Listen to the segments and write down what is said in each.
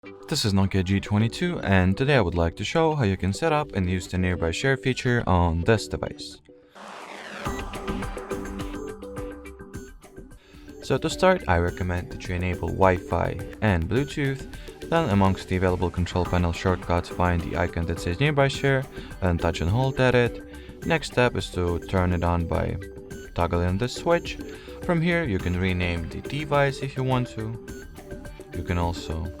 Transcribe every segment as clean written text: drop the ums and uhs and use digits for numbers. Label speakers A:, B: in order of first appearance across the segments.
A: This is Nokia G22, and today I would like to show how you can set up and use the nearby share feature on this device. So to start, I recommend that you enable Wi-Fi and Bluetooth. Then amongst the available control panel shortcuts, find the icon that says nearby share and touch and hold at it. Next step is to turn it on by toggling this switch. From here you can rename the device if you want to. You can also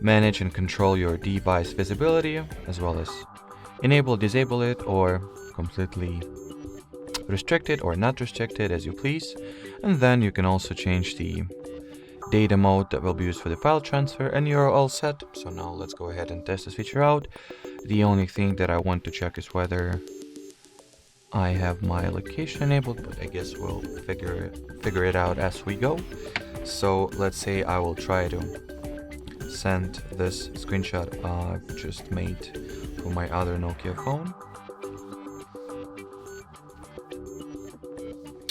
A: manage and control your device visibility, as well as enable, disable it, or completely restrict it or not restrict it as you please. And then you can also change the data mode that will be used for the file transfer, and you're all set. So now let's go ahead and test this feature out. The only thing that I want to check is whether I have my location enabled, but I guess we'll figure it out as we go. So let's say I will try to send this screenshot I've just made from my other Nokia phone.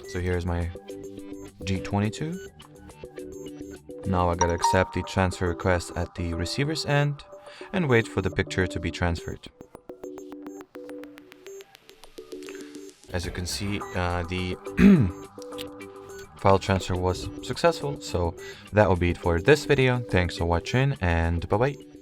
A: So here's my G22. Now I gotta accept the transfer request at the receiver's end and wait for the picture to be transferred. As you can see, the file transfer was successful. So that will be it for this video. Thanks for watching, and bye bye.